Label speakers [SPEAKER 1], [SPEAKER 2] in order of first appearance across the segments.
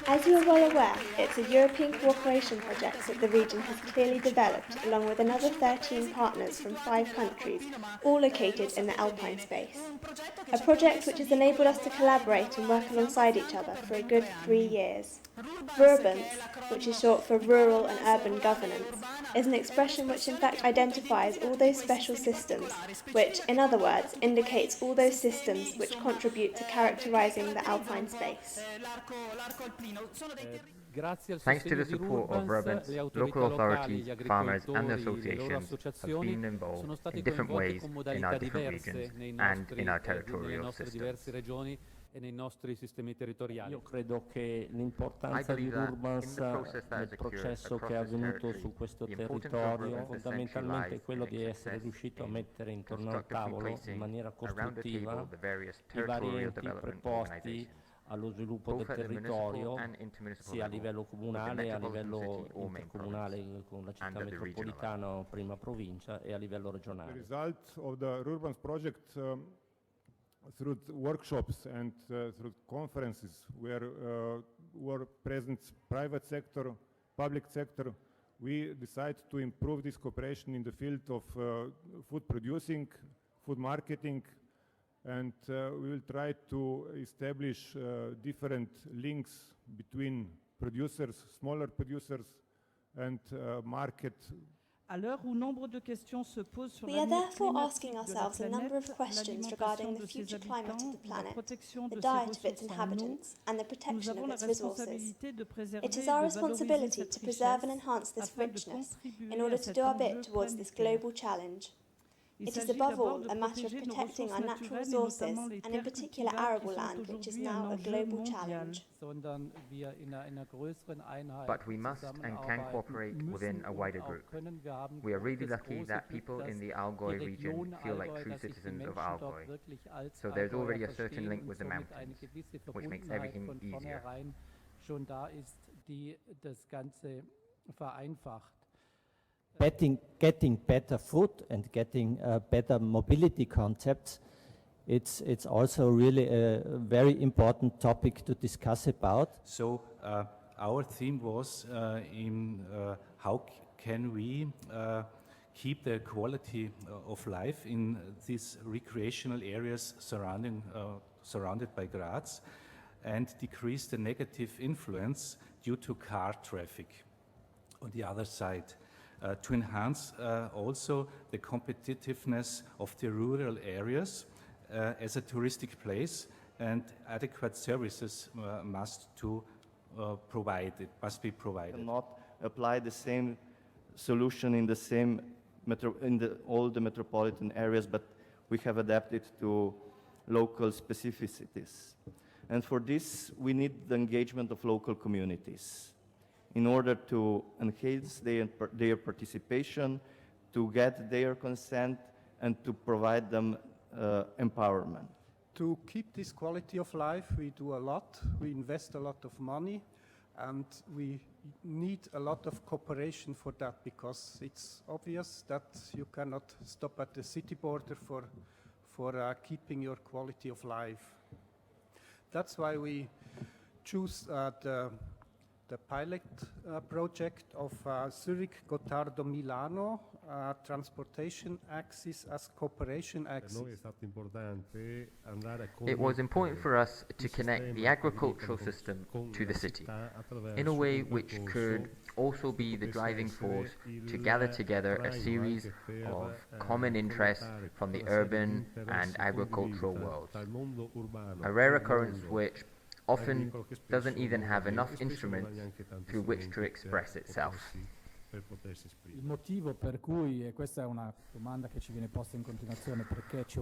[SPEAKER 1] As you are well aware, it's a European cooperation project that the region has clearly developed along with another 13 partners from 5 countries, all located in the Alpine space. A project which has enabled us to collaborate and work alongside each other for a good 3 years. Rurbance, which is short for Rural and Urban Governance, is an expression which in fact identifies all those special systems, which, in other words, indicates all those systems which contribute to characterising the Alpine space.
[SPEAKER 2] Thanks to the support of Rurbance, local authorities, farmers and associations have been involved in different ways in our different regions and in our territorial systems.
[SPEAKER 3] Io credo che l'importanza di Rurbance nel processo che è avvenuto su questo territorio fondamentalmente è quello di essere riuscito a mettere intorno al tavolo in maniera costruttiva i vari enti preposti allo sviluppo del territorio, sia a livello comunale, a livello intercomunale con la città metropolitana, prima provincia, e a livello regionale.
[SPEAKER 4] The result of the Rurbance project through workshops and through conferences where were present private sector, public sector, we decided to improve this cooperation in the field of food producing, food marketing, and we will try to establish different links between producers, smaller producers, and market.
[SPEAKER 1] We are therefore asking ourselves a number of questions regarding the future climate of the planet, the diet of its inhabitants, and the protection of its resources. It is our responsibility to preserve and enhance this richness in order to do our bit towards this global challenge. It is above all a matter of protecting our natural resources, and in particular arable land, which is now a global challenge.
[SPEAKER 2] But we must and can cooperate within a wider group. We are really lucky that people in the Allgäu region feel like true citizens of Allgäu. So there's already a certain link with the mountains, which makes everything easier.
[SPEAKER 3] Getting better food and getting better mobility concepts, it's also really a very important topic to discuss about.
[SPEAKER 5] So our theme was in how can we keep the quality of life in these recreational areas surrounded by Graz and decrease the negative influence due to car traffic on the other side. To enhance also the competitiveness of the rural areas as a touristic place, and adequate services must be provided.
[SPEAKER 6] Not apply the same solution in the same all the metropolitan areas, but we have adapted to local specificities. And for this, we need the engagement of local communities in order to enhance their participation, to get their consent, and to provide them empowerment.
[SPEAKER 7] To keep this quality of life, we do a lot. We invest a lot of money, and we need a lot of cooperation for that, because it's obvious that you cannot stop at the city border for keeping your quality of life. That's why we choose the pilot project of Zurich-Gottardo-Milano transportation axis as cooperation axis.
[SPEAKER 2] It was important for us to connect the agricultural system to the city in a way which could also be the driving force to gather together a series of common interests from the urban and agricultural worlds. A rare occurrence which often doesn't even have enough instruments through which to express itself.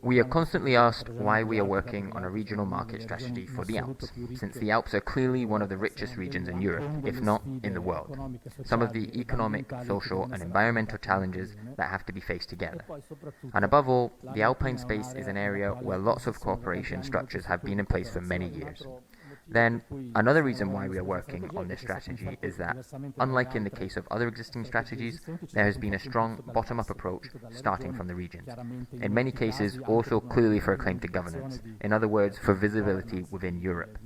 [SPEAKER 2] We are constantly asked why we are working on a regional market strategy for the Alps, since the Alps are clearly one of the richest regions in Europe, if not in the world. Some of the economic, social and environmental challenges that have to be faced together. And above all, the Alpine space is an area where lots of cooperation structures have been in place for many years. Then, another reason why we are working on this strategy is that, unlike in the case of other existing strategies, there has been a strong bottom-up approach starting from the regions. In many cases, also clearly for a claim to governance, in other words, for visibility within Europe.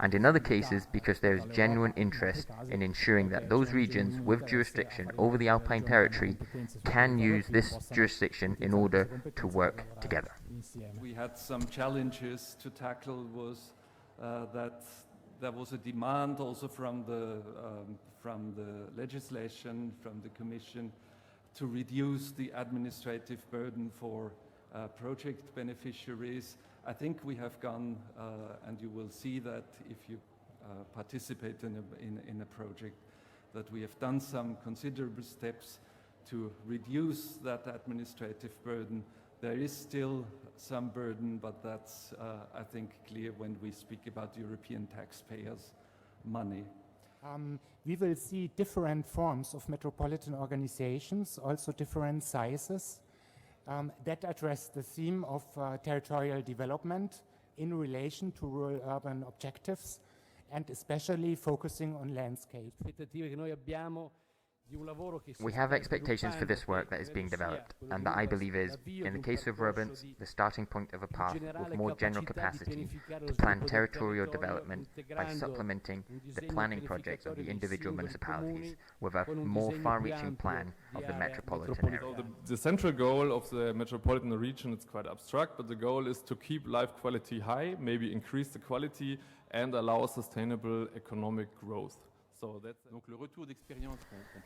[SPEAKER 2] and in other cases because there is genuine interest in ensuring that those regions with jurisdiction over the Alpine territory can use this jurisdiction in order to work together.
[SPEAKER 8] We had some challenges to tackle. Was that there was a demand also from the legislation, from the Commission, to reduce the administrative burden for project beneficiaries. I think we have gone, and you will see that if you participate in a project, that we have done some considerable steps to reduce that administrative burden. There is still some burden, but that's, I think, clear when we speak about European taxpayers' money.
[SPEAKER 9] We will see different forms of metropolitan organizations, also different sizes, that address the theme of territorial development in relation to rural-urban objectives, and especially focusing on landscape.
[SPEAKER 2] We have expectations for this work that is being developed, and that I believe is, in the case of Rurbance, the starting point of a path with more general capacity to plan territorial development by supplementing the planning projects of the individual municipalities with a more far-reaching plan of the metropolitan area.
[SPEAKER 10] So the central goal of the metropolitan region is quite abstract, but the goal is to keep life quality high, maybe increase the quality, and allow sustainable economic growth.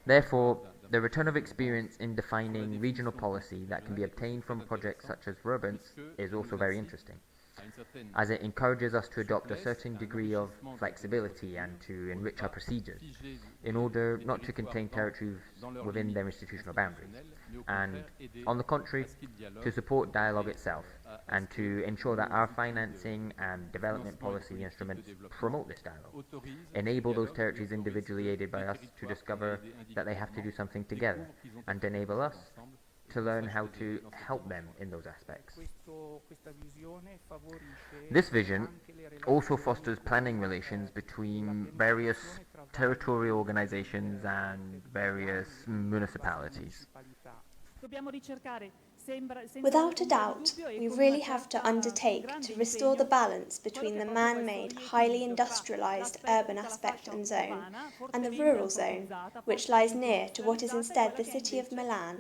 [SPEAKER 2] Therefore, the return of experience in defining regional policy that can be obtained from projects such as Rurbance is also very interesting, as it encourages us to adopt a certain degree of flexibility and to enrich our procedures in order not to contain territories within their institutional boundaries, and, on the contrary, to support dialogue itself and to ensure that our financing and development policy instruments promote this dialogue, enable those territories individually aided by us to discover that they have to do something together, and enable us to learn how to help them in those aspects. This vision also fosters planning relations between various territorial organizations and various municipalities.
[SPEAKER 1] Without a doubt, we really have to undertake to restore the balance between the man-made, highly industrialised urban aspect and zone, and the rural zone, which lies near to what is instead the city of Milan.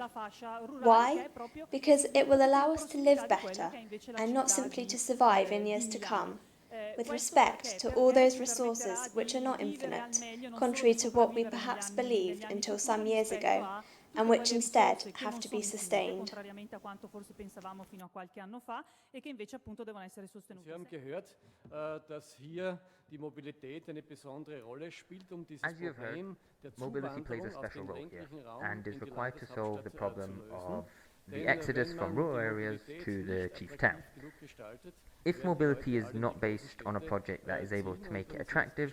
[SPEAKER 1] Why? Because it will allow us to live better, and not simply to survive in years to come, with respect to all those resources which are not infinite, contrary to what we perhaps believed until some years ago, and which instead have to be sustained.
[SPEAKER 2] As you have heard, mobility plays a special role here and is required to solve the problem of the exodus from rural areas to the chief town. If mobility is not based on a project that is able to make it attractive,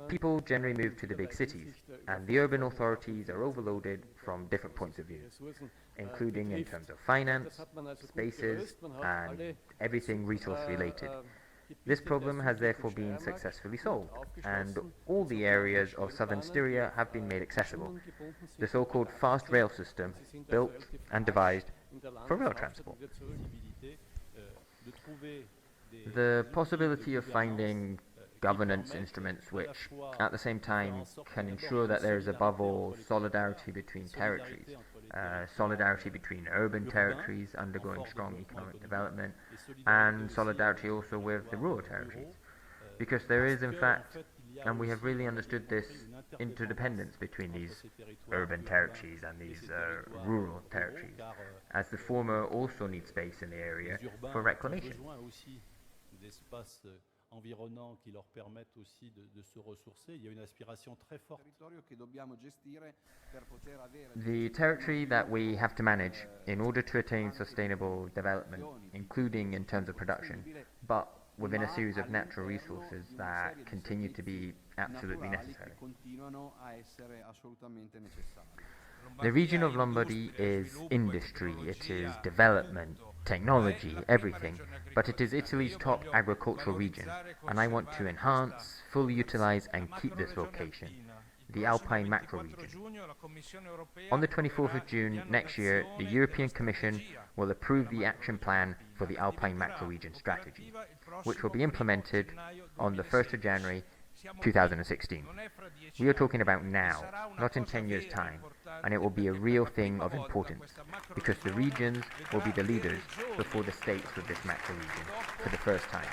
[SPEAKER 2] people generally move to the big cities, and the urban authorities are overloaded from different points of view, including in terms of finance, spaces, and everything resource-related. This problem has therefore been successfully solved, and all the areas of southern Styria have been made accessible. The so-called fast rail system, built and devised for rail transport. The possibility of finding governance instruments which, at the same time, can ensure that there is above all solidarity between territories, solidarity between urban territories undergoing strong economic development, and solidarity also with the rural territories. Because there is, in fact, and we have really understood this, interdependence between these urban territories and these rural territories, as the former also need space in the area for reclamation.
[SPEAKER 11] Environnants qui leur permettent aussi de se ressourcer. Il y a une aspiration très forte.
[SPEAKER 2] The territory that we have to manage in order to attain sustainable development, including in terms of production, but within a series of natural resources that continue to be absolutely necessary. The region of Lombardy is industry, it is development, technology, everything, but it is Italy's top agricultural region, and I want to enhance, fully utilize and keep this vocation, the Alpine macro region. On the 24th of June next year, the European Commission will approve the action plan for the Alpine macro region strategy. which will be implemented on the 1st of January 2016. We are talking about now, not in 10 years' time, and it will be a real thing of importance, because the regions will be the leaders before the states of this macro region for the first time.